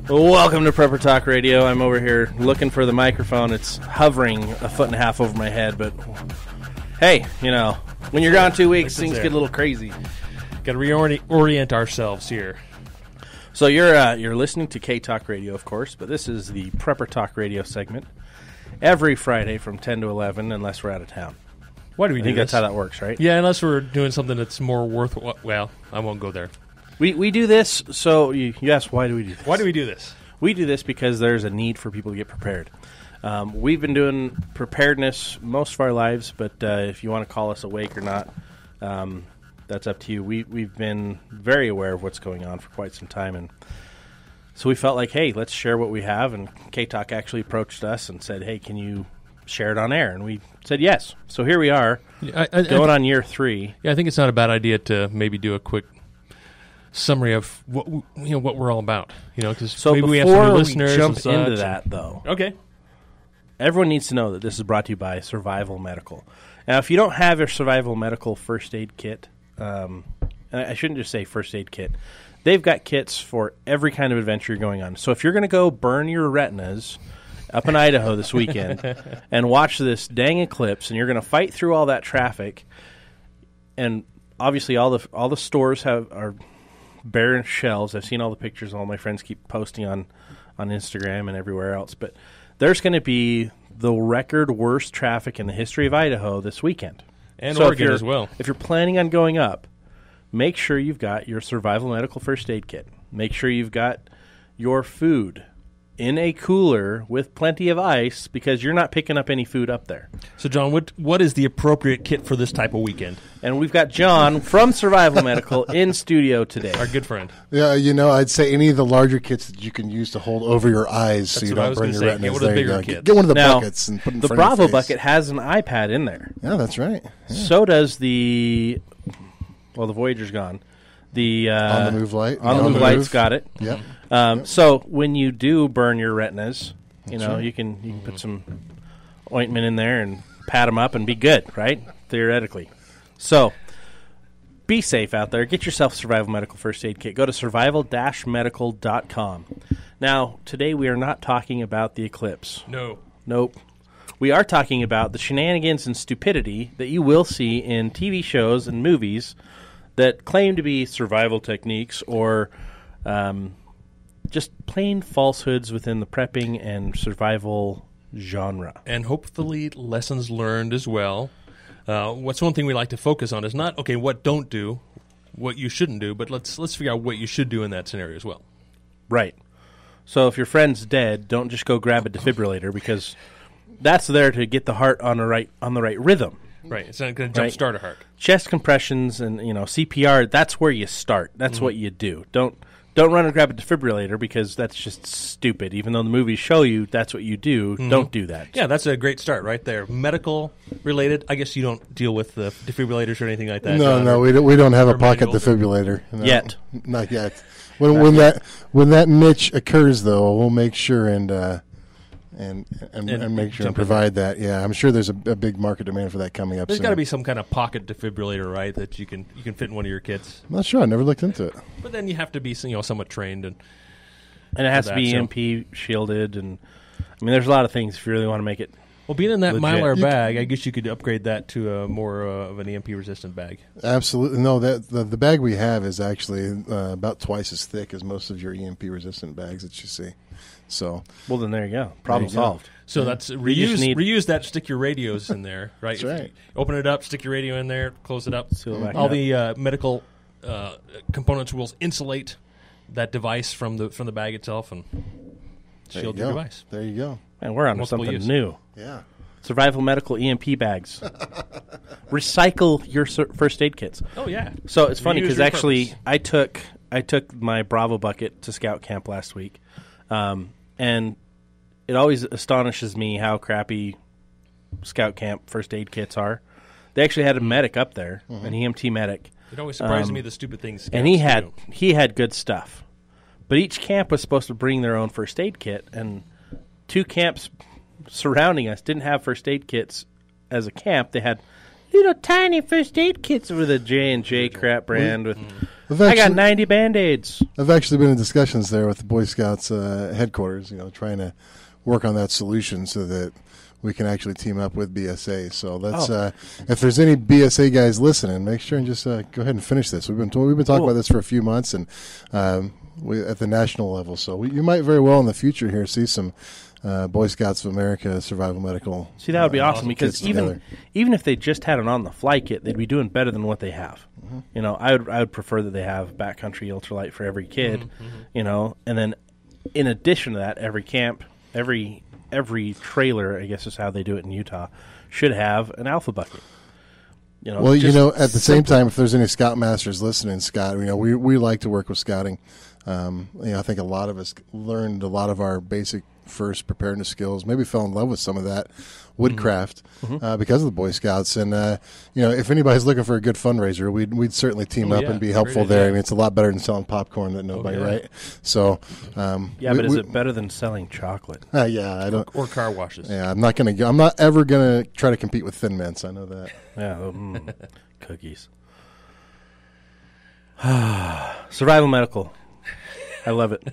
Welcome to Prepper Talk Radio. I'm over here looking for the microphone. It's hovering a foot and a half over my head, but hey, you know, when you're gone 2 weeks, things get a little crazy. Got to reorient ourselves here. So you're listening to K-Talk Radio, of course, but this is the Prepper Talk Radio segment every Friday from 10 to 11, unless we're out of town. Why do we do this? I think that's how that works, right? Yeah, unless we're doing something that's more worthwhile. Well, I won't go there. We do this, so you ask, why do we do this? Why do we do this? We do this because there's a need for people to get prepared. We've been doing preparedness most of our lives, but if you want to call us awake or not, that's up to you. We've been very aware of what's going on for quite some time, and so we felt like, hey, let's share what we have, and K-Talk actually approached us and said, hey, can you share it on air? And we said yes. So here we are, going on year 3. Yeah, I think it's not a bad idea to maybe do a quick summary of what we're all about. Because maybe we have some new listeners. Before we jump into that, though, okay, everyone needs to know that this is brought to you by Survival Medical. Now, if you don't have your Survival Medical first aid kit, and I shouldn't just say first aid kit, they've got kits for every kind of adventure you're going on. So if you're going to go burn your retinas up in Idaho this weekend and watch this dang eclipse, and you're going to fight through all that traffic, and obviously all the stores are bare shelves. I've seen all the pictures all my friends keep posting on Instagram and everywhere else. But there's going to be the record worst traffic in the history of Idaho this weekend. And so Oregon as well. If you're planning on going up, make sure you've got your Survival Medical first aid kit. Make sure you've got your food in a cooler with plenty of ice, because you're not picking up any food up there. So, John, what is the appropriate kit for this type of weekend? And we've got John from Survival Medical in studio today. Our good friend. Yeah, I'd say any of the larger kits that you can use to hold over your eyes so you don't burn your retinas. Get one of the bigger kits. Get one of the buckets and put it in front of your face. The Bravo bucket has an iPad in there. Yeah, that's right. Yeah. So does the Voyager's gone. The On the Move light. On the Move light's got it. Yep. So when you do burn your retinas, you can put some ointment in there and pat them up and be good, right? Theoretically. So be safe out there. Get yourself a Survival Medical first aid kit. Go to survival-medical.com. Now, today we are not talking about the eclipse. No. Nope. We are talking about the shenanigans and stupidity that you will see in TV shows and movies that claim to be survival techniques or just plain falsehoods within the prepping and survival genre. And hopefully lessons learned as well. What's one thing we like to focus on is not, okay, what don't do, what you shouldn't do, but let's figure out what you should do in that scenario as well. Right. So if your friend's dead, don't just go grab a defibrillator, because that's there to get the heart on the right rhythm. Right. It's not going to jumpstart a heart. Chest compressions and CPR, that's where you start. That's what you do. Don't run and grab a defibrillator, because that's just stupid. Even though the movies show you that's what you do, don't do that. Yeah, that's a great start right there. Medical related. I guess you don't deal with the defibrillators or anything like that. No, we don't have a pocket defibrillator yet. Not yet. When that niche occurs, though, we'll make sure and make sure and provide that. Yeah, I'm sure there's a big market demand for that coming up. There's got to be some kind of pocket defibrillator, right, that you can fit in one of your kits. I'm not sure. I never looked into it. But then you have to be somewhat trained and it has to be EMP shielded, and there's a lot of things if you really want to make it. Well, being in that legit. Mylar bag, I guess you could upgrade that to a more of an EMP resistant bag. Absolutely. No, the bag we have is actually about twice as thick as most of your EMP resistant bags that you see. So, well, then there you go. Problem solved. So that's reuse that. Stick your radios in there, right? That's right. Open it up, stick your radio in there, close it up. All the medical components will insulate that device from the bag itself and shield your device. There you go. And we're on something new. Yeah. Survival Medical EMP bags. Recycle your first aid kits. Oh yeah. So it's funny because actually I took my Bravo bucket to scout camp last week, and it always astonishes me how crappy scout camp first aid kits are. They actually had a medic up there, an EMT medic. It always surprises me the stupid things. And he had good stuff, but each camp was supposed to bring their own first aid kit, and 2 camps surrounding us didn't have first aid kits as a camp. They had little tiny first aid kits with a J&J crap brand with I got 90 Band-Aids. I've actually been in discussions there with the Boy Scouts headquarters, trying to work on that solution so that we can actually team up with BSA. So that's if there's any BSA guys listening, make sure and just go ahead and finish this. We've been talking about this for a few months, and at the national level. So you might very well in the future here see some Boy Scouts of America Survival Medical. See, that would be awesome because even if they just had an on-the-fly kit, they'd be doing better than what they have. Mm-hmm. I would prefer that they have backcountry ultralight for every kid. Mm-hmm. And then in addition to that, every camp, every trailer, I guess is how they do it in Utah, should have an alpha bucket. At the same time, if there's any Scoutmasters listening, Scott, we like to work with scouting. I think a lot of us learned a lot of our basic first preparedness skills, maybe fell in love with some of that woodcraft because of the Boy Scouts. And, if anybody's looking for a good fundraiser, we'd certainly team up and be helpful there. I mean, it's a lot better than selling popcorn that nobody, right? So, but is it better than selling chocolate? I don't. Or car washes. Yeah, I'm not ever going to try to compete with Thin Mints. I know that. Yeah, cookies. Survival Medical. I love it.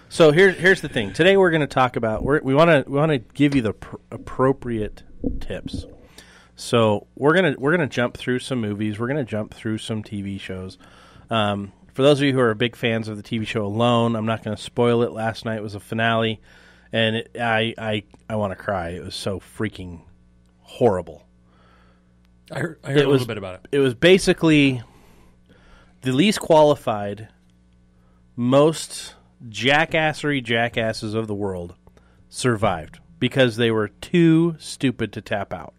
So here's the thing. Today we're going to talk about we want to give you the appropriate tips. So we're gonna jump through some movies. We're gonna jump through some TV shows. For those of you who are big fans of the TV show Alone, I'm not going to spoil it. Last night was a finale, and I want to cry. It was so freaking horrible. I heard a little bit about it. It was basically the least qualified, most jackasses of the world survived because they were too stupid to tap out.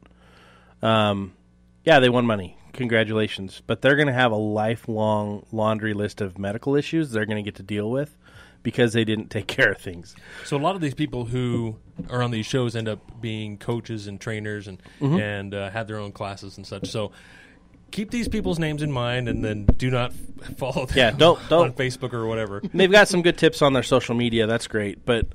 They won money. Congratulations. But they're going to have a lifelong laundry list of medical issues they're going to get to deal with because they didn't take care of things. So a lot of these people who are on these shows end up being coaches and trainers and have their own classes and such. So keep these people's names in mind, and then do not follow them on Facebook or whatever. They've got some good tips on their social media. That's great, but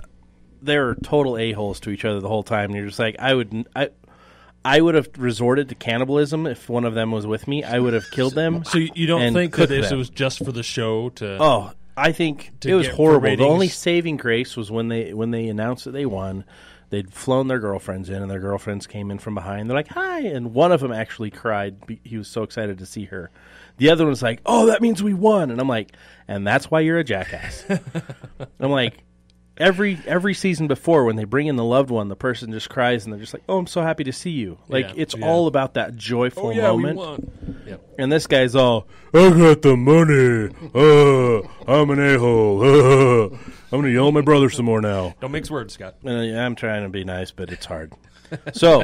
they're total a-holes to each other the whole time. And you're just like, I would have resorted to cannibalism if one of them was with me. I would have killed them. So you don't think that this was just for the show to? Oh, I think it was horrible. The only saving grace was when they announced that they won. They'd flown their girlfriends in, and their girlfriends came in from behind. They're like, "Hi!" And one of them actually cried. He was so excited to see her. The other one was like, "Oh, that means we won!" And I'm like, "And that's why you're a jackass." I'm like, every season before, when they bring in the loved one, the person just cries, and they're just like, "Oh, I'm so happy to see you." Like it's all about that joyful moment. We won. Yep. And this guy's all, "I got the money. I'm an a-hole. I'm going to yell at my brother some more now." Don't mix words, Scott. I'm trying to be nice, but it's hard. So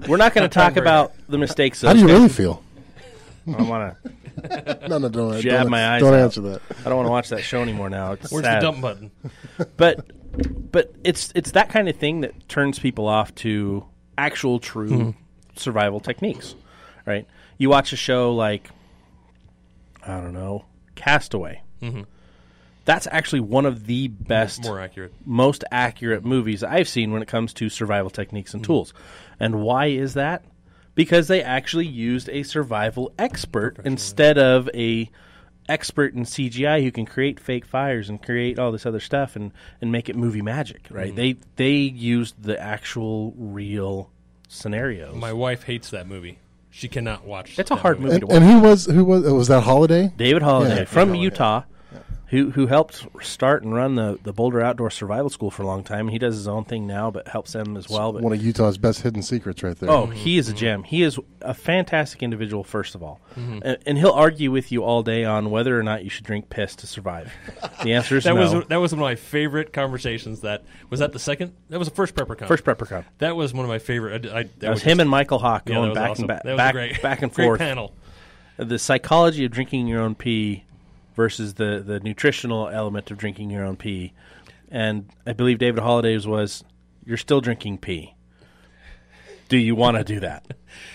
we're not going to talk about the mistakes. How do you really feel? I want to don't jab my eyes Don't out. answer that. I don't want to watch that show anymore now. It's Where's sad. the dump button? But it's that kind of thing that turns people off to actual true survival techniques, right? You watch a show like, I don't know, Castaway. Mm-hmm. That's actually one of the best, most accurate movies I've seen when it comes to survival techniques and tools. And why is that? Because they actually used a survival expert instead of a expert in CGI who can create fake fires and create all this other stuff and make it movie magic, right? Mm-hmm. They used the actual real scenarios. My wife hates that movie. She cannot watch. It's a hard movie to watch. And who was that Holiday? David Holiday from Utah. Who helped start and run the Boulder Outdoor Survival School for a long time. He does his own thing now, but helps them as well. But one of Utah's best hidden secrets right there. Oh, he is a gem. He is a fantastic individual, first of all. And he'll argue with you all day on whether or not you should drink piss to survive. The answer is no. That was one of my favorite conversations. Was that the second? That was the first PrepperCon. First PrepperCon. That was one of my favorite. That was him and Michael Hawk going back awesome. and back and forth. Great panel. The psychology of drinking your own pee versus the nutritional element of drinking your own pee. And I believe David Holliday's was, you're still drinking pee. Do you want to do that?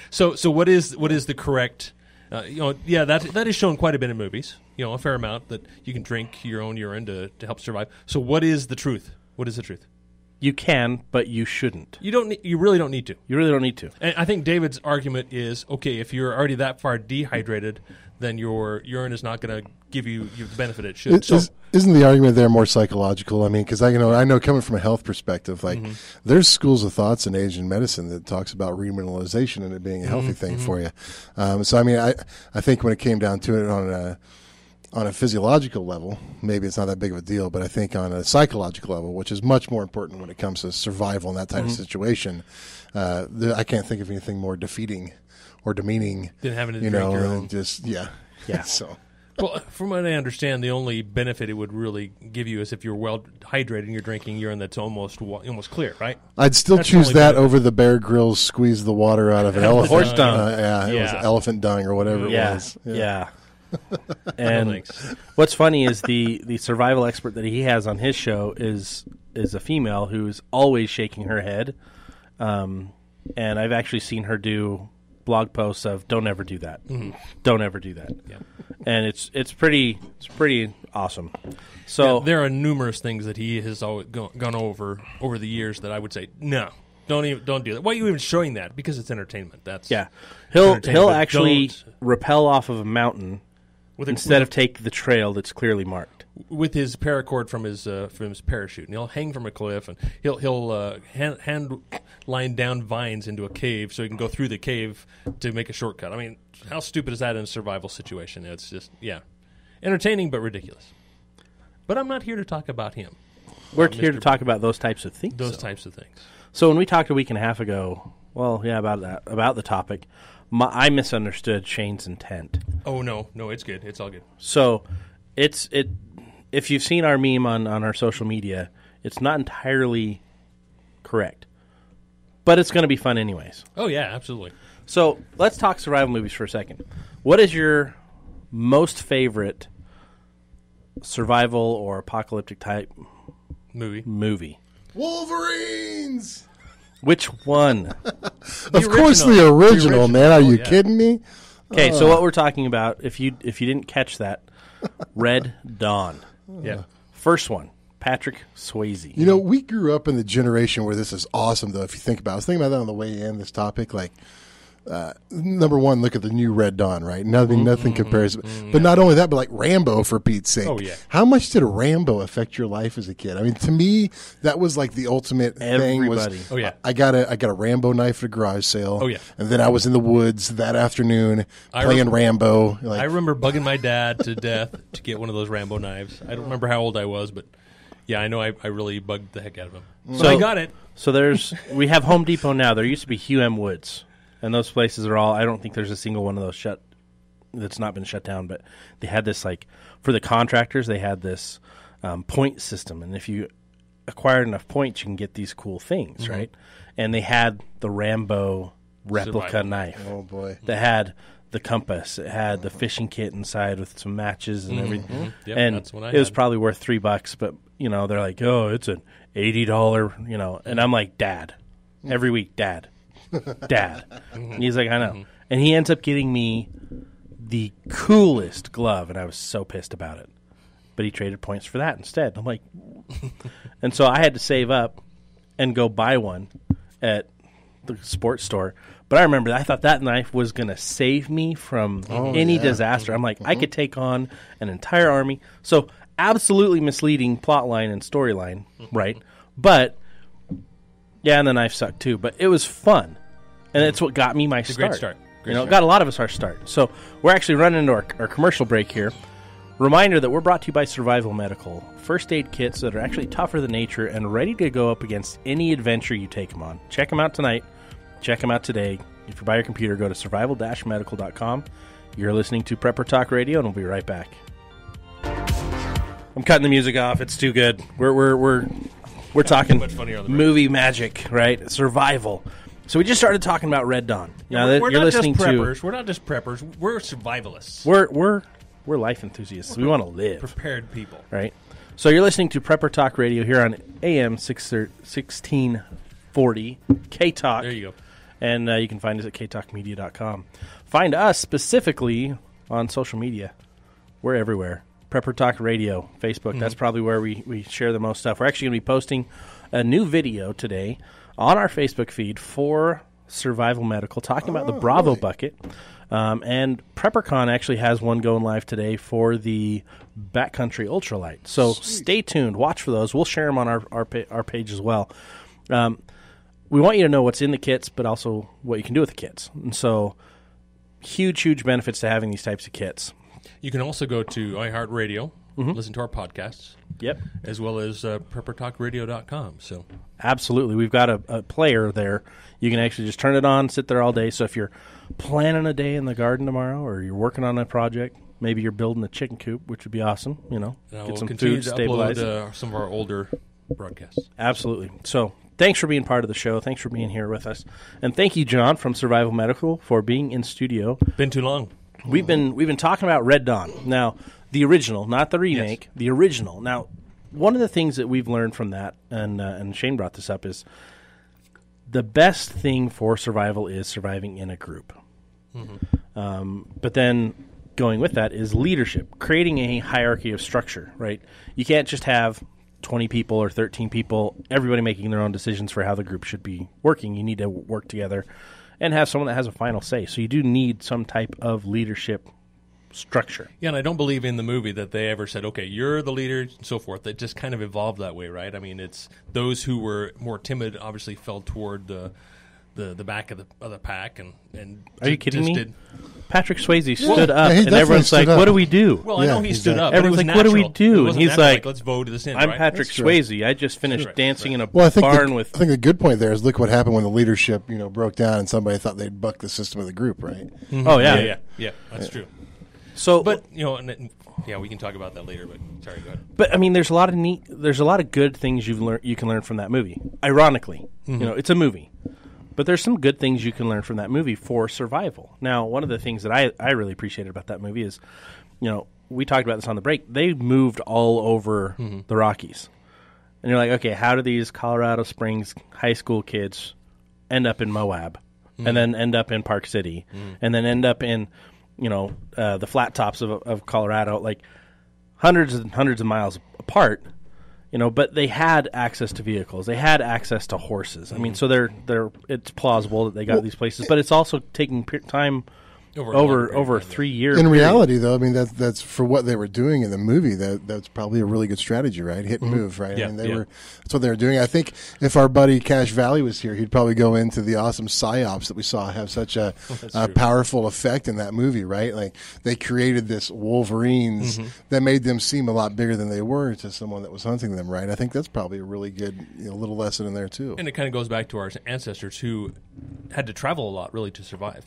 So what is the correct, that is shown quite a bit in movies, a fair amount, that you can drink your own urine to help survive. So what is the truth? What is the truth? You can, but you shouldn't. You really don't need to. You really don't need to. And I think David's argument is, okay, if you're already that far dehydrated, then your urine is not going to give you the benefit it should. Isn't the argument there more psychological? I mean, because I know coming from a health perspective, like there's schools of thoughts in Asian medicine that talks about remineralization and it being a healthy thing for you. So I mean, I think when it came down to it on a physiological level, maybe it's not that big of a deal, but I think on a psychological level, which is much more important when it comes to survival in that type of situation, I can't think of anything more defeating or demeaning than having to drink your own. Yeah. So. Well, from what I understand, the only benefit it would really give you is if you're well hydrated and you're drinking urine that's almost clear, right? I'd still choose that over the Bear Grylls squeeze the water out of an elephant. Horse dung. It was elephant dung or whatever it was. Yeah. And what's funny is the survival expert that he has on his show is a female who's always shaking her head. And I've actually seen her do blog posts of "Don't ever do that, don't ever do that," and it's pretty awesome. So there are numerous things that he has always gone over the years that I would say no, don't do that. Why are you even showing that? Because it's entertainment. He'll actually rappel off of a mountain instead of take the trail that's clearly marked with his paracord from his parachute, and he'll hang from a cliff, and he'll hand line down vines into a cave so he can go through the cave to make a shortcut. I mean, how stupid is that in a survival situation? It's just entertaining but ridiculous. But I'm not here to talk about him. We're here to talk about those types of things. Types of things. So when we talked a week and a half ago, about the topic, I misunderstood Shane's intent. Oh no, it's good. It's all good. So if you've seen our meme on our social media, it's not entirely correct. But it's going to be fun anyways. Oh, yeah, absolutely. So let's talk survival movies for a second. What is your most favorite survival or apocalyptic type movie? Wolverines! Which one? Of course the original, man. Are you kidding me? Okay, so what we're talking about, if you didn't catch that, Red Dawn. Yeah. First one. Patrick Swayze. You know, we grew up in the generation where this is awesome, though, if you think about it. I was thinking about that on the way in, this topic. Like, number one, look at the new Red Dawn, right? Nothing compares. But not only that, but like Rambo, for Pete's sake. Oh, yeah. How much did Rambo affect your life as a kid? I mean, to me, that was like the ultimate thing. Oh, yeah. I got a Rambo knife at a garage sale. Oh, yeah. And then I was in the woods that afternoon playing Rambo. Like, I remember bugging my dad to death to get one of those Rambo knives. I don't remember how old I was, but... yeah, I know I really bugged the heck out of him. So I got it. So we have Home Depot now. There used to be Hugh M. Woods, and those places are all, I don't think there's a single one of those that's not been shut down, but they had this, like, for the contractors, they had this point system, and if you acquired enough points, you can get these cool things, right? And they had the Rambo replica knife. Oh, boy. That had the compass. It had the fishing kit inside with some matches and everything. Yep, and that's what I it was had. Probably worth $3, but they're like, oh, it's an $80, and I'm like, Dad, every week, Dad. And he's like, I know. And he ends up getting me the coolest glove, and I was so pissed about it. But he traded points for that instead. I'm like, and so I had to save up and go buy one at the sports store. But I remember, I thought that knife was going to save me from any disaster. I'm like, I could take on an entire army. So absolutely misleading plot line and storyline, right? But, yeah, and the knife sucked too. But it was fun. And it's what got me my start. Great start. It got a lot of us our start. So we're actually running into our commercial break here. Reminder that we're brought to you by Survival Medical. First aid kits that are actually tougher than nature and ready to go up against any adventure you take them on. Check them out tonight. Check them out today. If you're by your computer, go to survival-medical.com. You're listening to Prepper Talk Radio, and we'll be right back. I'm cutting the music off. It's too good. We're talking movie magic, right? Survival. So we just started talking about Red Dawn. Now we're not just preppers. We're not just preppers. We're survivalists. We're life enthusiasts. We want to live. Prepared people. Right? So you're listening to Prepper Talk Radio here on AM 1640 K-Talk. There you go. And you can find us at ktalkmedia.com. Find us specifically on social media. We're everywhere. Prepper Talk Radio, Facebook. That's probably where we share the most stuff. We're actually going to be posting a new video today on our Facebook feed for Survival Medical, talking about the Bravo really? bucket. And PrepperCon actually has one going live today for the Backcountry Ultralight. So stay tuned. Watch for those. We'll share them on our page as well. We want you to know what's in the kits, but also what you can do with the kits. And so huge benefits to having these types of kits. You can also go to iHeartRadio, listen to our podcasts. Yep. As well as preppertalkradio.com. So absolutely. We've got a player there. You can actually just turn it on, sit there all day. So if you're planning a day in the garden tomorrow, or you're working on a project, maybe you're building a chicken coop, which would be awesome, get some food stabilized. Upload some of our older broadcasts. Absolutely. So thanks for being part of the show. Thanks for being here with us. And thank you, Jon, from Survival Medical, for being in studio. Been too long. We've been talking about Red Dawn. Now, the original, not the remake, the original. Now, one of the things that we've learned from that, and Shane brought this up, is the best thing for survival is surviving in a group. But then going with that is leadership, creating a hierarchy of structure, right? You can't just have 20 people or 13 people, everybody making their own decisions for how the group should be working. You need to work together and have someone that has a final say. So you do need some type of leadership structure. Yeah, and I don't believe in the movie that they ever said, okay, you're the leader, and so forth. It just kind of evolved that way, right? I mean, it's those who were more timid obviously fell toward the back of the pack. And are you kidding me? Patrick Swayze stood up, and everyone's like, what do we do? Well, I know he stood up. Everyone's like, what do we do? And he's like, let's vote this in, I'm right? Patrick Swayze. I just finished dancing in a I think barn with... I think the good point there is look what happened when the leadership broke down and somebody thought they'd buck the system of the group, right? Oh, yeah. Yeah, that's true. So, but, we can talk about that later, but sorry, go ahead. But, I mean, there's a lot of good things you can learn from that movie. Ironically, it's a movie. But there's some good things you can learn from that movie for survival. Now, one of the things that I really appreciated about that movie is, we talked about this on the break. They moved all over the Rockies. And you're like, okay, how do these Colorado Springs high school kids end up in Moab and then end up in Park City and then end up in, the flat tops of Colorado, like hundreds and hundreds of miles apart? But they had access to vehicles. They had access to horses. I mean, so it's plausible that they got these places, but it's also taking time over 3 years. In reality, though, I mean that's for what they were doing in the movie. That's probably a really good strategy, right? Hit and move, right? Yeah, I mean, that's what they were doing. I think if our buddy Cash Valley was here, he'd probably go into the awesome psyops that we saw have such a powerful effect in that movie, right? Like they created this Wolverines that made them seem a lot bigger than they were to someone that was hunting them, right? I think that's probably a really good little lesson in there too. And it kind of goes back to our ancestors who had to travel a lot really to survive.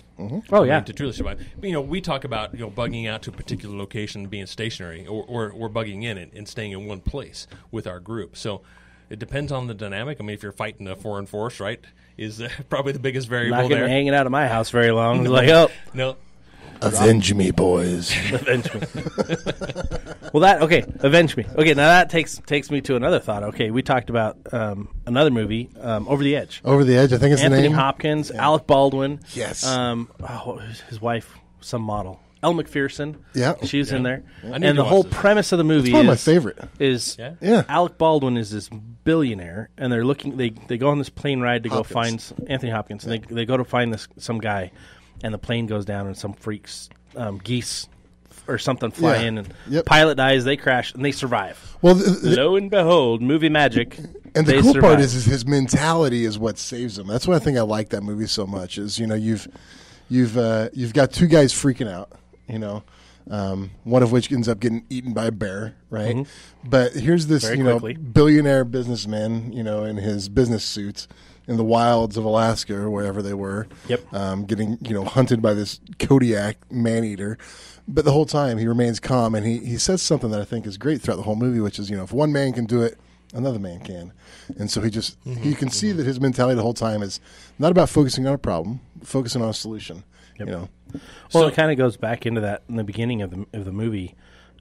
Oh yeah, to truly survive. We talk about bugging out to a particular location, being stationary, or bugging in and staying in one place with our group. So it depends on the dynamic. I mean, if you're fighting a foreign force, right, is probably the biggest variable. Not going to be hanging out at my house very long. No. Avenge me, boys. Avenge me. Avenge me. Okay, now that takes me to another thought. Okay, we talked about another movie, Over the Edge. Over the Edge, I think it's the name. Anthony Hopkins, Alec Baldwin. Yes. His wife, some model. Elle McPherson. Yeah. She's in there. And the whole premise of the movie one of my favorite. Is Alec Baldwin is this billionaire, and they're looking. They go on this plane ride to go find Anthony Hopkins, and they go to find some guy. And the plane goes down, and some freaks, geese or something fly in, and pilot dies. They crash, and they survive. Well, lo and behold, movie magic. And the cool part is his mentality is what saves him. That's why I think I like that movie so much. Is you've got two guys freaking out. One of which ends up getting eaten by a bear, right? But here's this billionaire businessman, in his business suits. In the wilds of Alaska or wherever they were, getting hunted by this Kodiak man-eater. But the whole time he remains calm, and he says something that I think is great throughout the whole movie, which is if one man can do it, another man can. And so he just you can see that his mentality the whole time is not about focusing on a problem, focusing on a solution. Well, it kind of goes back into that in the beginning of the movie.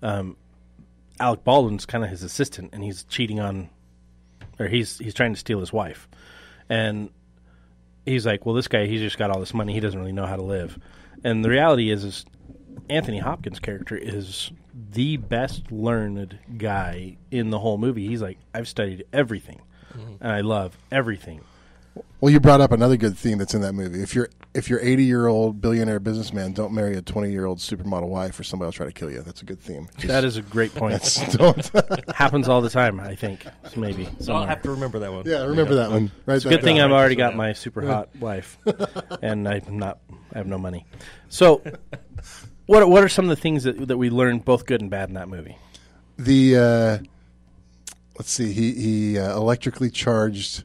Alec Baldwin's kind of his assistant, and he's cheating on, or he's trying to steal his wife. And he's like, well, this guy, he's just got all this money. He doesn't really know how to live. And the reality is Anthony Hopkins' character is the best learned guy in the whole movie. He's like, I've studied everything, and I love everything. Well, you brought up another good theme that's in that movie. If you're 80-year-old billionaire businessman, don't marry a 20-year-old supermodel wife, or somebody will try to kill you. That's a good theme. That is a great point. Don't happens all the time, I think. Maybe. So I'll have to remember that one. Yeah, remember that one. Right. It's a good thing I've already got my super hot wife, and I have no money. So, what are some of the things that we learned, both good and bad, in that movie? Let's see. He electrically charged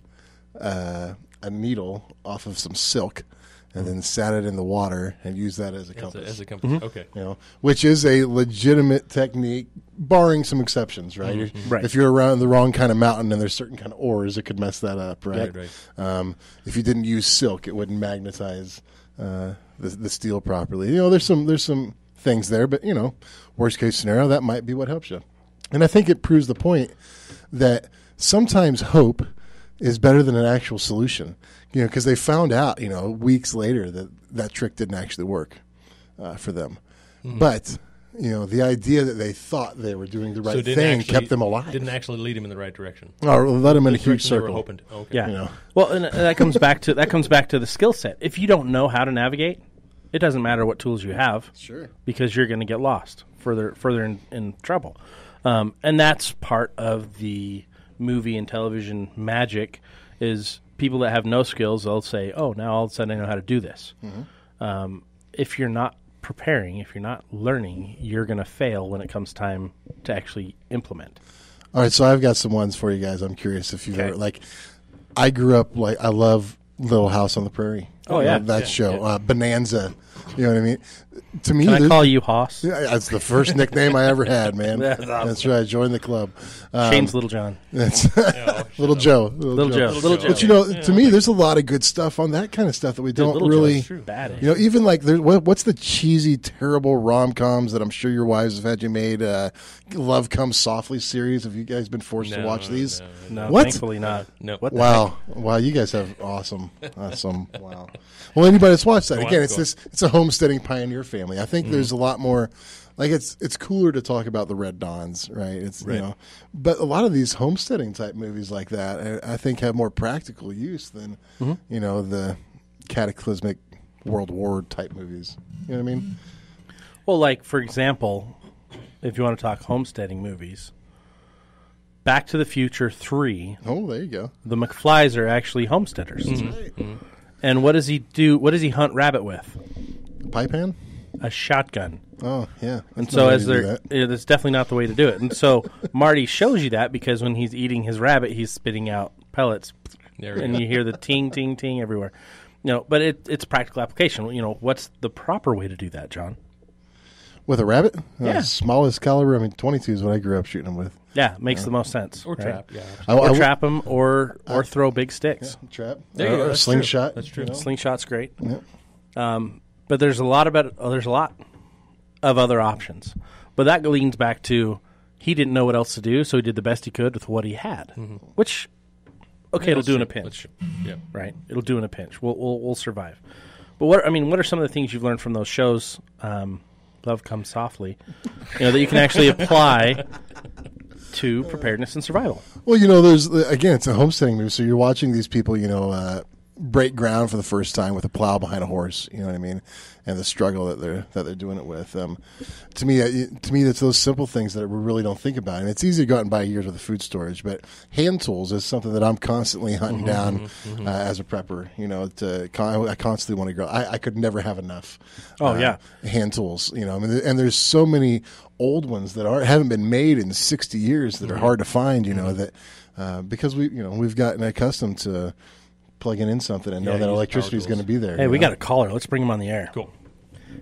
a needle off of some silk, and then sat it in the water and used that as a compass. As a compass, okay. Which is a legitimate technique, barring some exceptions, right? Right. If you're around the wrong kind of mountain and there's certain kind of ores, it could mess that up, right? Right. If you didn't use silk, it wouldn't magnetize the steel properly. There's some things there, but worst case scenario, that might be what helps you. And I think it proves the point that sometimes hope is better than an actual solution, because they found out, weeks later that trick didn't actually work for them. But, the idea that they thought they were doing the right thing kept them alive. Didn't actually lead them in the right direction. Or led them in a huge circle. They were hoping to. Okay. Yeah. Well, and that comes back to the skill set. If you don't know how to navigate, it doesn't matter what tools you have. Sure. Because you're going to get lost further in trouble. And that's part of the movie and television magic, is people that have no skills, they'll say, oh, now all of a sudden I know how to do this. If you're not preparing, if you're not learning, you're going to fail when it comes time to actually implement. All right, so I've got some ones for you guys. I'm curious if you've ever, I grew up, I love Little House on the Prairie. Oh, yeah. That show. Yeah. Bonanza. You know what I mean? To me, can I call you Hoss? Yeah, that's the first nickname I ever had, man. That's awesome. That's right. Join the club. Shane's Little John. That's Little Joe. Little Joe. But to me, there's a lot of good stuff on that kind of stuff that we don't really. Even what's the cheesy, terrible rom-coms that I'm sure your wives have had you made? Love Comes Softly series. Have you guys been forced to watch these? No, what? Thankfully not. No. What the wow, you guys have awesome. Wow. Well, anybody that's watched that, again, it's a homesteading pioneer family. I think there's a lot more. It's cooler to talk about the Red Dawns, right? But a lot of these homesteading type movies like that, I think, have more practical use than the cataclysmic World War type movies. You know what I mean? Well, for example, if you want to talk homesteading movies, Back to the Future 3. Oh, there you go. The McFlys are actually homesteaders. That's right. And what does he do? What does he hunt rabbit with? Pipe hand? A shotgun. Oh, yeah. And so that's definitely not the way to do it. And so Marty shows you that because when he's eating his rabbit, he's spitting out pellets. And you hear the ting, ting, ting everywhere. But it's practical application. What's the proper way to do that, John? With a rabbit? Yeah. Smallest caliber. 22 is what I grew up shooting them with. Yeah, makes the most sense. Or trap, yeah. Or trap them, or throw big sticks. Yeah, trap. There you go. Or slingshot. That's true. Slingshot's great. Yeah. But there's a lot of other options. But that leans back to he didn't know what else to do, so he did the best he could with what he had. Which, it'll do in a pinch. Yeah. Right? It'll do in a pinch. We'll survive. But what are some of the things you've learned from those shows? Love Comes Softly, that you can actually apply to preparedness and survival. Well, it's a homesteading movie, so you're watching these people, break ground for the first time with a plow behind a horse. You know what I mean? And the struggle that they're doing it with. To me, that's those simple things that we really don't think about. And it's easy to go out and buy years worth of food storage, but hand tools is something that I'm constantly hunting down as a prepper. I constantly want to grow. I could never have enough. Hand tools. And there's so many old ones that haven't been made in 60 years that are hard to find. That because we've gotten accustomed to plugging in something and know that electricity is going to be there. Hey, we got a caller. Let's bring him on the air. Cool.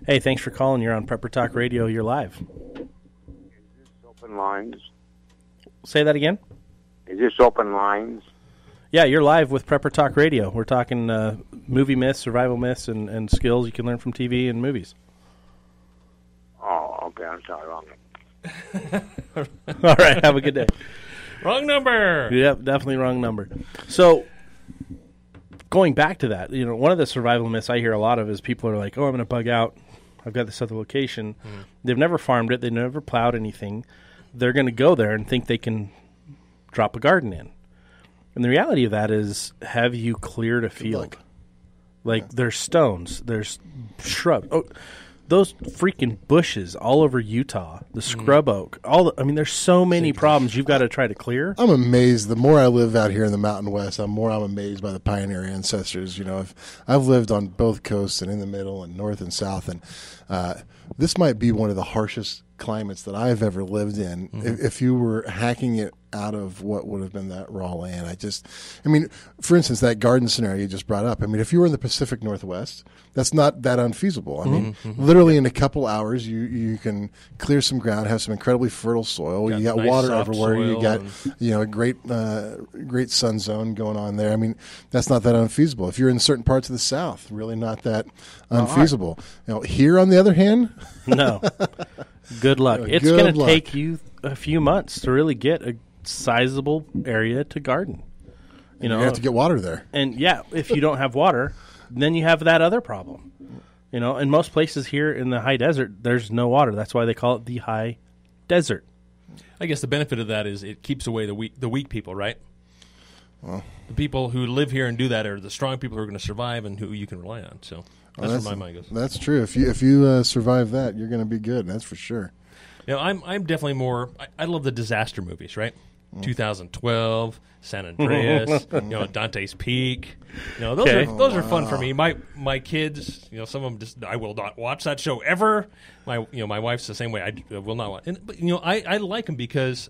Hey, thanks for calling. You're on Prepper Talk Radio. You're live. Is this open lines? Say that again? Is this open lines? Yeah, you're live with Prepper Talk Radio. We're talking movie myths, survival myths, and skills you can learn from TV and movies. Oh, okay. I'm sorry. Wrong. All right. Have a good day. Wrong number. Yep, definitely wrong number. So, going back to that, one of the survival myths I hear a lot of is people are like, "Oh, I'm going to bug out I've got this other location. They've never farmed it. They've never plowed anything. They're going to go there and think they can drop a garden in. And the reality of that is, have you cleared a field? Like, there's stones, there's shrubs. Oh, those freaking bushes all over Utah, the scrub oak. There's so many problems you've got to try to clear. I'm amazed. The more I live out here in the Mountain West, I'm amazed by the pioneer ancestors. You know, I've lived on both coasts and in the middle and north and south, and this might be one of the harshest climates that I've ever lived in. If you were hacking it out of what would have been that raw land, for instance, that garden scenario you just brought up. I mean, if you were in the Pacific Northwest, that's not that unfeasible. I mean, literally in a couple hours, you can clear some ground, have some incredibly fertile soil. You got nice water everywhere. You got a great sun zone going on there. I mean, that's not that unfeasible. If you're in certain parts of the South, really not that unfeasible. You know, here on the other hand, no. Good luck. It's going to take you a few months to really get a sizable area to garden. You have to get water there. And if you don't have water, then you have that other problem. You know, in most places here in the high desert, there's no water. That's why they call it the high desert. I guess the benefit of that is it keeps away the weak people, right? Well, the people who live here and do that are the strong people who are going to survive and who you can rely on. So that's where my mind goes. That's true. If you survive that, you're going to be good. That's for sure. You know, I'm definitely more. I love the disaster movies, right? 2012, San Andreas, Dante's Peak. You know, those are fun for me. My kids, some of them just I will not watch that show ever. My wife's the same way. I will not watch. But I like them because.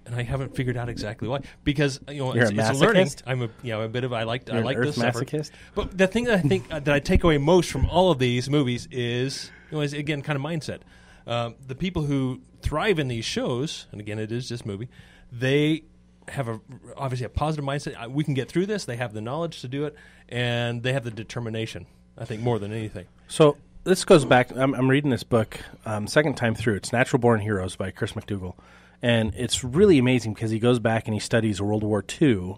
And I haven't figured out exactly why. Because it's a learning. I'm a bit of I like this masochist. But the thing that I think that I take away most from all of these movies is again kind of mindset. The people who thrive in these shows, and again it is just movie, they have obviously a positive mindset. We can get through this. They have the knowledge to do it, and they have the determination. I think more than anything. So this goes back. I'm reading this book second time through. It's Natural Born Heroes by Chris McDougall. And it's really amazing because he goes back and he studies World War II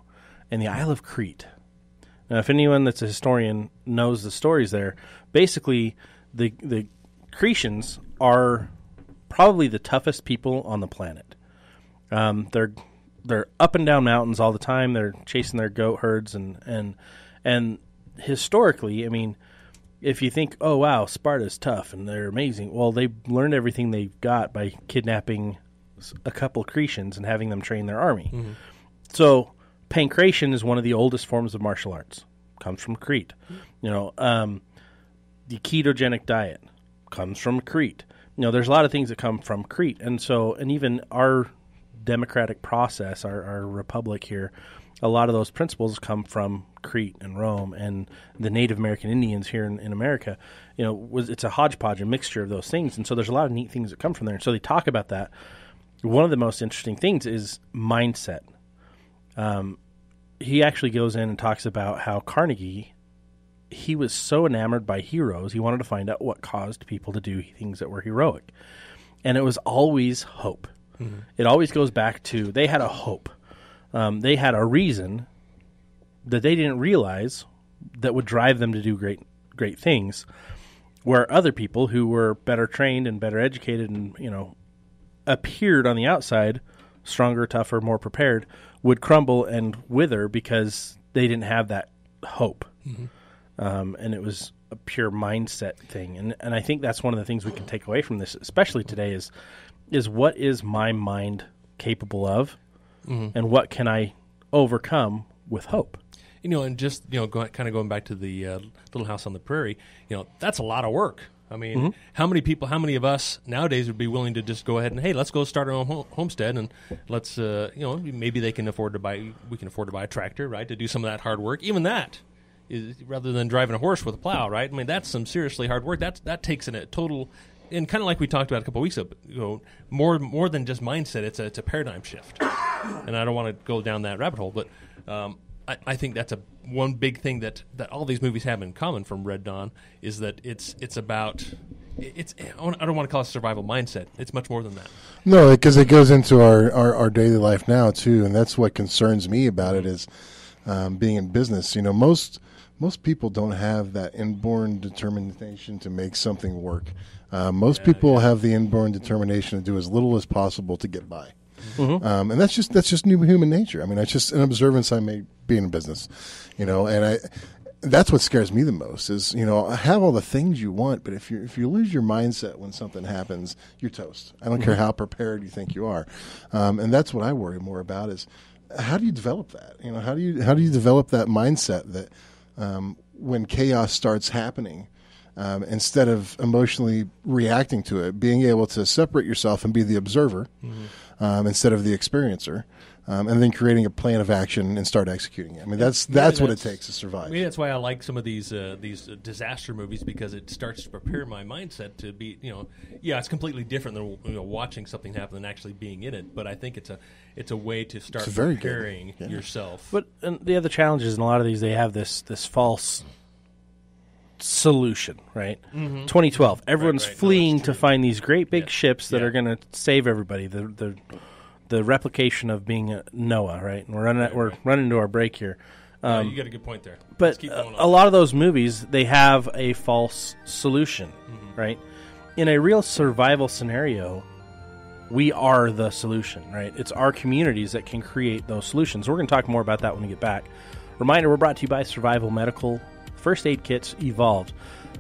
and the Isle of Crete. Now, if anyone that's a historian knows the stories there, basically the Cretians are probably the toughest people on the planet. They're up and down mountains all the time. They're chasing their goat herds and historically, I mean, if you think, oh wow, Sparta's tough and they're amazing, well, they learned everything they got by kidnapping a couple Cretians and having them train their army. So pancration is one of the oldest forms of martial arts. Comes from Crete. The ketogenic diet comes from Crete. There's a lot of things that come from Crete. And even our democratic process, our republic here, a lot of those principles come from Crete and Rome and the Native American Indians here in America. It's a hodgepodge, a mixture of those things. And so there's a lot of neat things that come from there. And so they talk about that. One of the most interesting things is mindset. He actually goes in and talks about how Carnegie, he was so enamored by heroes, he wanted to find out what caused people to do things that were heroic. And it was always hope. It always goes back to they had a hope. They had a reason that they didn't realize that would drive them to do great things, where other people who were better trained and better educated and, appeared on the outside stronger, tougher, more prepared, would crumble and wither because they didn't have that hope. And it was a pure mindset thing. And I think that's one of the things we can take away from this, especially today, is what is my mind capable of and what can I overcome with hope? And just, kind of going back to the Little House on the Prairie, that's a lot of work. I mean, how many of us nowadays would be willing to just go ahead and, hey, let's go start our own homestead and let's, maybe we can afford to buy a tractor, right, to do some of that hard work. Even that is rather than driving a horse with a plow, right? I mean, that's some seriously hard work. That takes in a total, and kind of like we talked about a couple of weeks ago, more than just mindset. It's a paradigm shift, and I don't want to go down that rabbit hole, but I think that's one big thing that all these movies have in common from Red Dawn is that it's about I don't want to call it survival mindset. It's much more than that. No, because it goes into our daily life now too, and that's what concerns me about it is being in business. most people don't have that inborn determination to make something work. Most people have the inborn determination to do as little as possible to get by. And that's just new human nature. I mean, that's just an observance I made being in business, and that's what scares me the most is, have all the things you want, but if you lose your mindset when something happens, you're toast. I don't care how prepared you think you are. And that's what I worry more about is how do you develop that? How do you develop that mindset that when chaos starts happening, instead of emotionally reacting to it, being able to separate yourself and be the observer instead of the experiencer, and then creating a plan of action and start executing it. I mean, that's what it takes to survive. I mean, that's why I like some of these disaster movies, because it starts to prepare my mindset to be, it's completely different than watching something happen than actually being in it. But I think it's a way to start preparing yourself. But the other challenge is in a lot of these, they have this false solution, right? 2012, everyone's fleeing to find these great big ships that are going to save everybody. The replication of being Noah, right? And we're running to our break here. You got a good point there. But a lot of those movies, they have a false solution, right? In a real survival scenario, we are the solution, right? It's our communities that can create those solutions. We're going to talk more about that when we get back. Reminder, we're brought to you by Survival Medical. First aid kits evolved.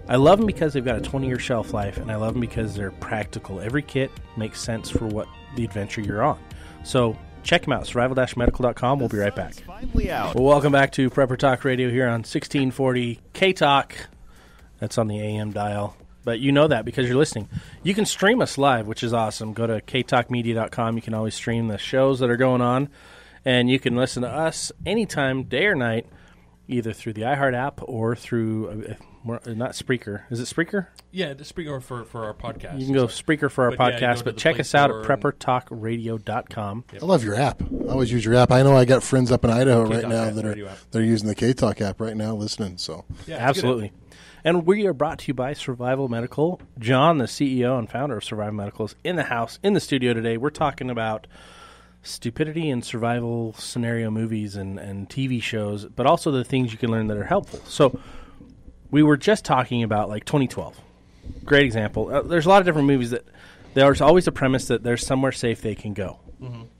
I love them because they've got a 20-year shelf life, and I love them because they're practical. Every kit makes sense for what the adventure you're on. So check them out, survival-medical.com. We'll be right back. Well, welcome back to Prepper Talk Radio here on 1640 K-Talk. That's on the AM dial. But you know that because you're listening. You can stream us live, which is awesome. Go to ktalkmedia.com. You can always stream the shows that are going on. And you can listen to us anytime, day or night, either through the iHeart app or through, not Spreaker. Is it Spreaker? Yeah, the Spreaker for our podcast. You can go Spreaker for our podcast, but check us out at preppertalkradio.com. I love your app. I always use your app. I know I got friends up in Idaho right now they're using the K-Talk app right now listening. So yeah, absolutely. And we are brought to you by Survival Medical. John, the CEO and founder of Survival Medical, is in the house, in the studio today. We're talking about stupidity and survival scenario movies and TV shows, but also the things you can learn that are helpful. So we were just talking about like 2012. Great example. There's a lot of different movies that there's always a premise that there's somewhere safe they can go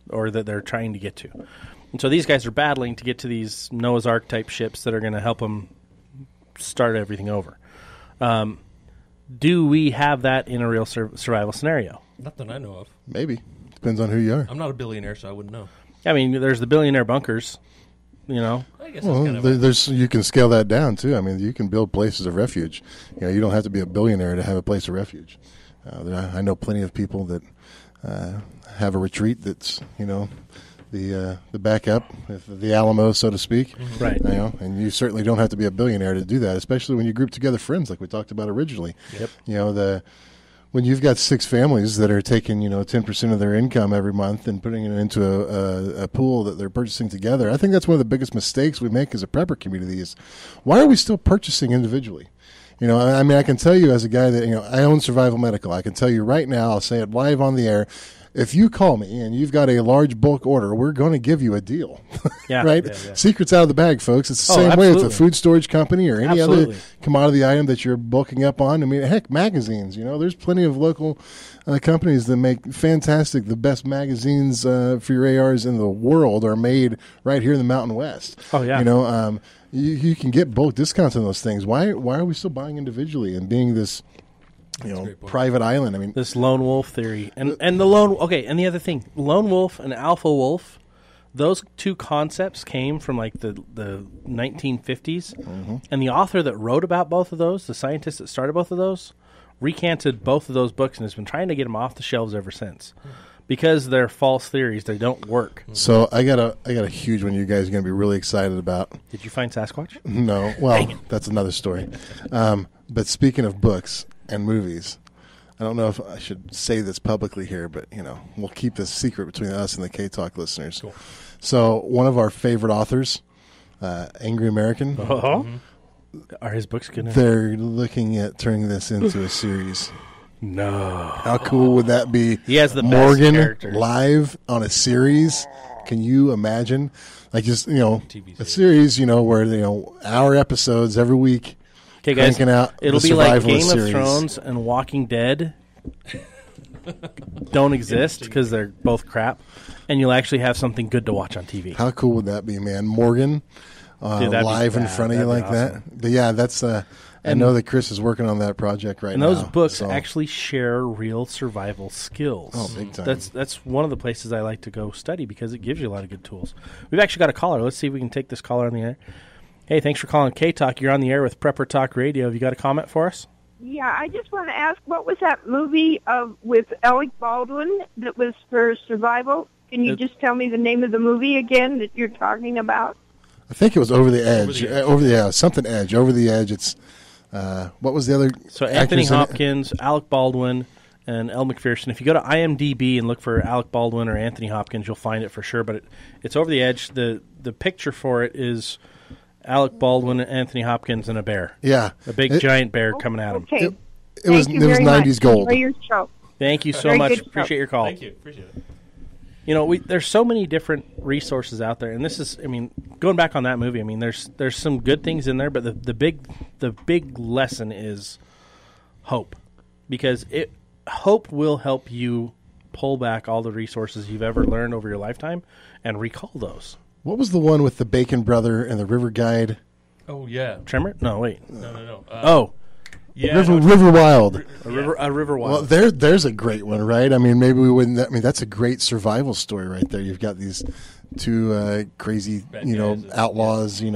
or that they're trying to get to. And so these guys are battling to get to these Noah's Ark type ships that are going to help them start everything over. Do we have that in a real survival scenario? Not that I know of. Maybe. Depends on who you are. I'm not a billionaire, so I wouldn't know. I mean, there's the billionaire bunkers, I guess there's you can scale that down, too. I mean, you can build places of refuge. You don't have to be a billionaire to have a place of refuge. I know plenty of people that have a retreat that's, the backup, the Alamo, so to speak. Right. And you certainly don't have to be a billionaire to do that, especially when you group together friends like we talked about originally. Yep. When you've got 6 families that are taking 10% of their income every month and putting it into a pool that they're purchasing together, I think that's one of the biggest mistakes we make as a prepper community is why are we still purchasing individually? I mean, I can tell you as a guy that, I own Survival Medical. I can tell you right now, I'll say it live on the air. If you call me and you've got a large bulk order, we're going to give you a deal. Yeah, right? Yeah. Secret's out of the bag, folks. It's the same way with a food storage company or any Absolutely. other commodity item that you're bulking up on. I mean, heck, magazines. There's plenty of local companies that make the best magazines for your ARs in the world are made right here in the Mountain West. Oh, yeah. You can get bulk discounts on those things. Why are we still buying individually and being this private island? I mean, this lone wolf theory and the lone. Okay, and the other thing, lone wolf and alpha wolf, those two concepts came from like the 1950s, and the author that wrote about both of those, the scientist that started both of those, recanted both of those books and has been trying to get them off the shelves ever since. Because they're false theories, they don't work. So I got a huge one you guys are going to be really excited about. Did you find Sasquatch? No. Well, that's another story. But speaking of books and movies, I don't know if I should say this publicly here, but we'll keep this secret between us and the K-Talk listeners. Cool. So one of our favorite authors, Angry American, are his books going to? They're looking at turning this into a series. No. How cool would that be? He has the Morgan best characters. live on a series. Can you imagine, like, just TV a series, where hour episodes every week? Okay, guys, out it'll be like Game of Thrones and Walking Dead don't exist because they're both crap, and you'll actually have something good to watch on TV. How cool would that be, man? Morgan live in front of you like that. But yeah, that's. I know that Chris is working on that project right now. And those books actually share real survival skills. Oh, big time. That's one of the places I like to go study because it gives you a lot of good tools. We've actually got a caller. Let's see if we can take this caller on the air. Hey, thanks for calling K-Talk. You're on the air with Prepper Talk Radio. Have you got a comment for us? Yeah, I just want to ask, what was that movie with Alec Baldwin that was for survival? Can you just tell me the name of the movie again that you're talking about? I think it was Over the Edge. Something Edge. Over the Edge. It's what was the other? So Anthony Hopkins, Alec Baldwin, and Elle Macpherson. If you go to IMDb and look for Alec Baldwin or Anthony Hopkins, you'll find it for sure. But it's Over the Edge. The picture for it is Alec Baldwin, Anthony Hopkins, and a bear. Yeah, a big giant bear coming at him. Okay. It was 90s gold. Your show. Thank you so much. Appreciate your call. Thank you. Appreciate it. There's so many different resources out there, and this is, going back on that movie. There's some good things in there, but the big lesson is hope, because hope will help you pull back all the resources you've ever learned over your lifetime and recall those. What was the one with the Bacon Brother and the River Guide? Oh yeah, Tremor? No, wait. No. Yeah, River Wild. A River Wild. Well, there's a great one, right? Maybe we wouldn't. That's a great survival story right there. You've got these two crazy, outlaws, and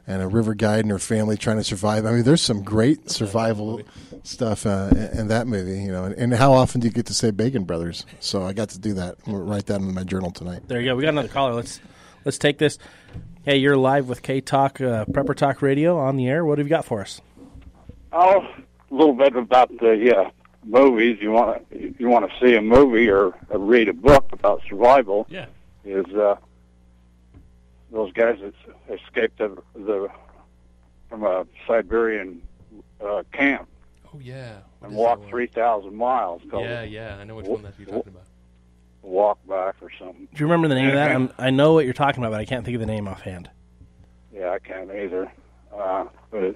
a river guide and her family trying to survive. There's some great survival stuff in that movie, And how often do you get to say Bacon Brothers? So I got to do that. I'm gonna write that in my journal tonight. There you go. We got another caller. Let's take this. Hey, you're live with K-Talk, Prepper Talk Radio on the air. What have you got for us? Oh, a little bit about the movies. You want to see a movie or read a book about survival? Yeah. Is those guys that escaped from a Siberian camp? Oh yeah. And walked 3,000 miles. Yeah. I know which one that you're talking about. Walk back or something. Do you remember the name of that? I know what you're talking about, but I can't think of the name offhand. Yeah, I can't either. But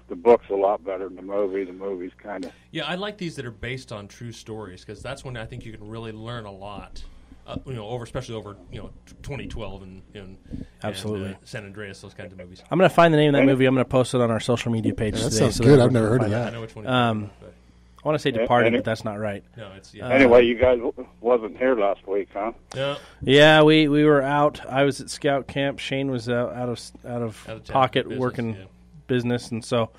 the book's a lot better than the movie. The movie's kind of... Yeah, I like these that are based on true stories, because that's when I think you can really learn a lot. Especially over 2012 and absolutely San Andreas, those kinds of movies. I'm going to find the name of that movie. I'm going to post it on our social media page today. That sounds good. I've never heard of that. I know which one. I want to say Departed, but that's not right. No, it's anyway. You guys wasn't here last week, huh? No. Yeah, we were out. I was at scout camp. Shane was out of pocket business, working business, and so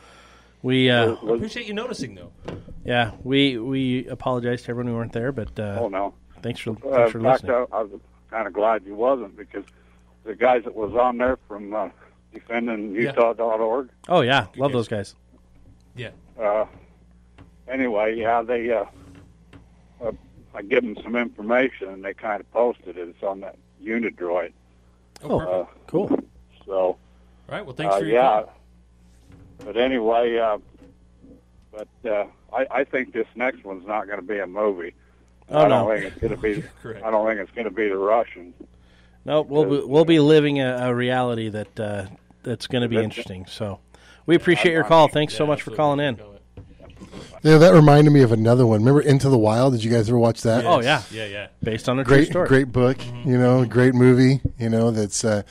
we. I appreciate you noticing, though. Yeah, we apologize to everyone who weren't there, but oh no. Thanks for in fact, listening. I was kind of glad you wasn't, because the guys that was on there from defending Utah.org. Oh yeah, love those guys. Yeah. Anyway, they I give them some information, and they kind of posted it. It's on that Unidroid. Oh, cool. So, all right. Well, thanks for your call. But anyway, I think this next one's not going to be a movie. I don't think it's going to be. I don't think it's going to be the Russians. No, we'll be living a reality that's going to be interesting. So, we appreciate your call. Thanks so much for calling in. Yeah, that reminded me of another one. Remember Into the Wild? Did you guys ever watch that? Oh yeah. Based on a true story. Great book. Great movie. That's some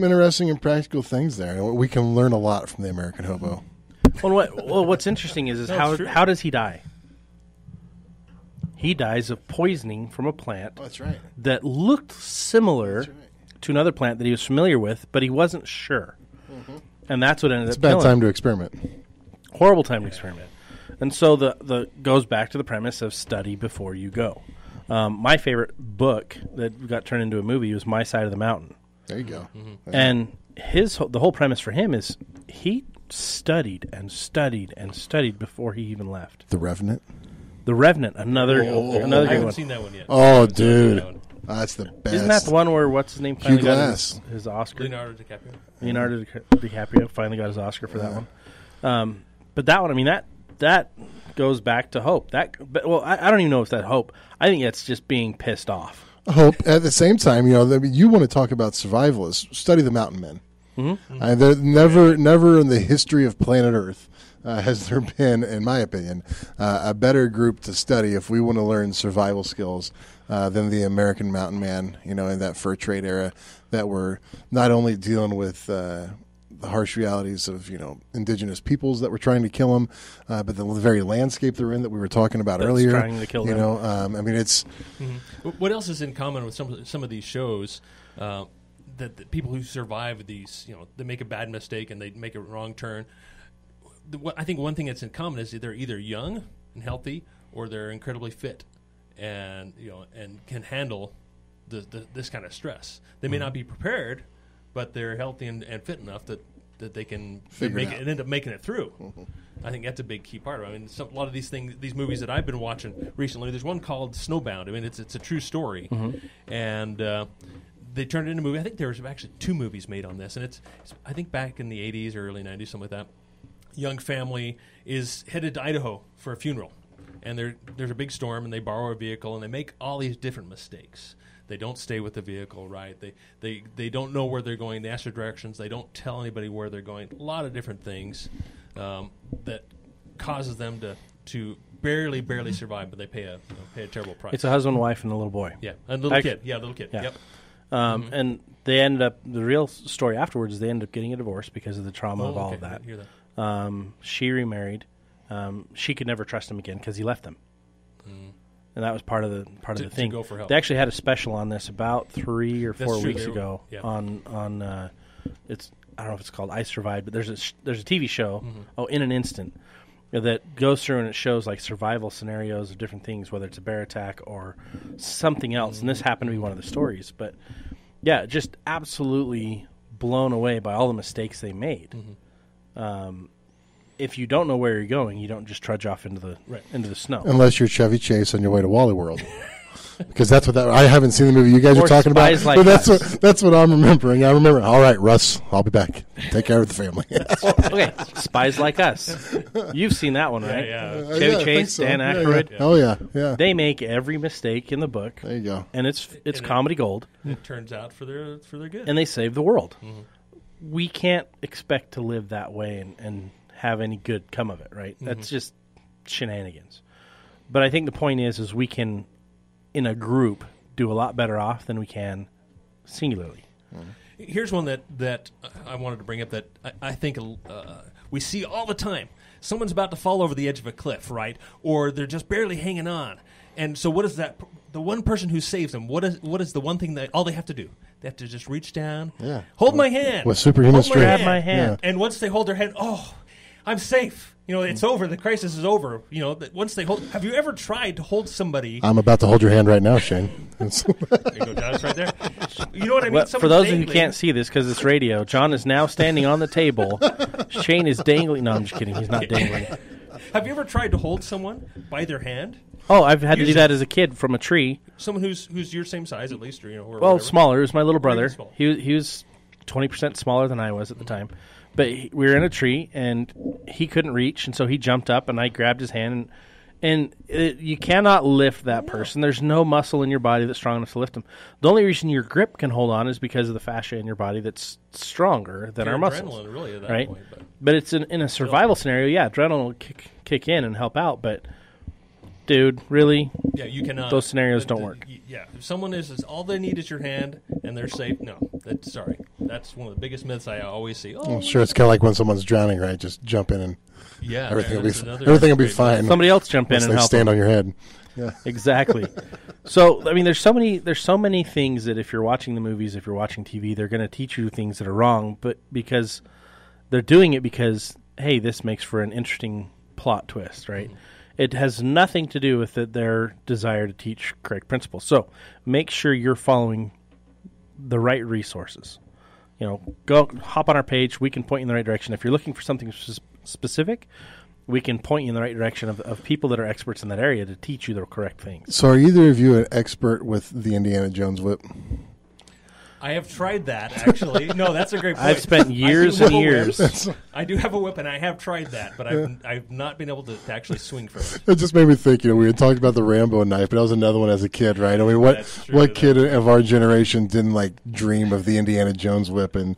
interesting and practical things there. We can learn a lot from the American hobo. Well, what's interesting is how does he die? He dies of poisoning from a plant. Oh, that's right. That looked similar to another plant that he was familiar with, but he wasn't sure. Mm-hmm. And that's what ended up killing him. It's a bad time to experiment. Horrible time to experiment. And so the goes back to the premise of study before you go. My favorite book that got turned into a movie was My Side of the Mountain. There you go. Mm-hmm. And the whole premise for him is he studied and studied and studied before he even left. The Revenant? The Revenant, another good one. I haven't seen that one yet. Oh, dude. That's the best. Isn't that the one where, what's his name, finally got his Oscar? Leonardo DiCaprio. Leonardo DiCaprio finally got his Oscar for that one. But that one, that goes back to hope. I don't even know if that's hope. I think it's just being pissed off. hope at the same time, you want to talk about survivalists, study the mountain men. Mm-hmm. They're never in the history of planet Earth has there been, in my opinion, a better group to study if we want to learn survival skills than the American mountain man, in that fur trade era, that were not only dealing with the harsh realities of indigenous peoples that were trying to kill them, but the very landscape they're in that we were talking about earlier. Trying to kill them. It's. Mm-hmm. What else is in common with some of these shows? That the people who survive these, they make a bad mistake and they make a wrong turn. I think one thing that's in common is they're either young and healthy, or they're incredibly fit, and and can handle this kind of stress. They may not be prepared, but they're healthy and fit enough that they can end up making it through. Mm-hmm. I think that's a big key part of it. I mean, a lot of these movies that I've been watching recently, there's one called Snowbound. I mean, it's a true story, and they turned it into a movie. I think there was actually 2 movies made on this, and it's I think back in the 80s or early 90s, something like that. Young family is headed to Idaho for a funeral, and there's a big storm, and they borrow a vehicle, and they make all these different mistakes. They don't stay with the vehicle, right? They don't know where they're going. They ask for directions. They don't tell anybody where they're going. A lot of different things that causes them to barely survive, but they pay a terrible price. It's a husband, wife, and a little boy. Yeah, and a little kid. Yeah, little kid. Yeah. Yep. And they ended up, the real story afterwards is they ended up getting a divorce because of the trauma of all of that. I hear that. She remarried. She could never trust him again because he left them. And that was part of the thing. To go for help. They actually had a special on this about 3 or 4 weeks ago on it's, I don't know if it's called I Survived, but there's a TV show, In an Instant, that goes through and it shows like survival scenarios of different things, whether it's a bear attack or something else. And this happened to be one of the stories. But yeah, just absolutely blown away by all the mistakes they made. If you don't know where you're going, you don't just trudge off into the snow. Unless you're Chevy Chase on your way to Wally World. Because that's what I haven't seen the movie you guys are talking about. Like but that's what I'm remembering. I remember, all right, Russ, I'll be back. Take care of the family. Okay, Spies Like Us. You've seen that one, right? Yeah. Chevy Chase, so. Dan Aykroyd. Yeah. Oh, yeah. They make every mistake in the book. There you go. And it's comedy gold. It turns out for their good. And they save the world. We can't expect to live that way and have any good come of it, right? That's just shenanigans. But I think the point is we can, in a group, do a lot better off than we can singularly. Here's one that I wanted to bring up that I think we see all the time. Someone's about to fall over the edge of a cliff, right? Or they're just barely hanging on. And so what is that? The one person who saves them, what is the one thing that all they have to do? They have to just reach down, hold my hand. With superhuman strength. Grab my hand. And once they hold their hand, I'm safe. It's over. The crisis is over. Once they hold. Have you ever tried to hold somebody? I'm about to hold your hand right now, Shane. There you go, John. It's right there. You know what I mean? For those of you who can't see this because it's radio, John is now standing on the table. Shane is dangling. No, I'm just kidding. He's not dangling. Have you ever tried to hold someone by their hand? Oh, I've had to do that as a kid from a tree. Someone who's your same size at least, or or well, whatever. Smaller. It was my little brother. He was 20% smaller than I was at the time. But we were in a tree, and he couldn't reach, and so he jumped up, and I grabbed his hand. And you cannot lift that person. There's no muscle in your body that's strong enough to lift them. The only reason your grip can hold on is because of the fascia in your body that's stronger than our muscles. Really, at that right? point, but it's in a survival scenario, adrenaline will kick in and help out, but... Dude, really? Yeah, you cannot. Those scenarios don't work. Yeah, if someone is all they need is your hand and they're safe, no. Sorry. That's one of the biggest myths I always see. I'm sure it's kind of like when someone's drowning, right? Just jump in and everything will be fine. Somebody else jump in and help. Stand on your head. Yeah, exactly. So I mean, there's so many things that if you're watching the movies, if you're watching TV, they're going to teach you things that are wrong, but because they're doing it because hey, this makes for an interesting plot twist, right? It has nothing to do with their desire to teach correct principles. So make sure you're following the right resources. Go hop on our page. We can point you in the right direction. If you're looking for something specific, we can point you in the right direction of people that are experts in that area to teach you the correct things. So are either of you an expert with the Indiana Jones whip? I have tried that, actually. No, that's a great point. I've spent years and years. I do have a whip, and I have tried that, but I've not been able to actually swing from it. It just made me think, we had talked about the Rambo knife, but that was another one as a kid, right? I mean, what kid of our generation didn't, dream of the Indiana Jones whip and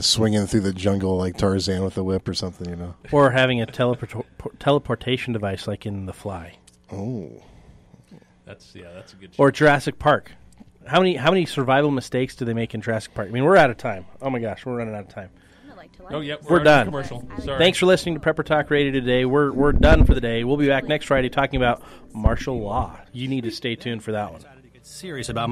swinging through the jungle like Tarzan with a whip or something, Or having a teleportation device like in The Fly. Oh. That's a good show. Or Jurassic Park. How many survival mistakes do they make in Jurassic Park? I mean, we're out of time. Oh my gosh, we're running out of time. Oh, yep, we're done. Commercial. Sorry. Thanks for listening to Prepper Talk Radio today. We're done for the day. We'll be back next Friday talking about martial law. You need to stay tuned for that one. Serious about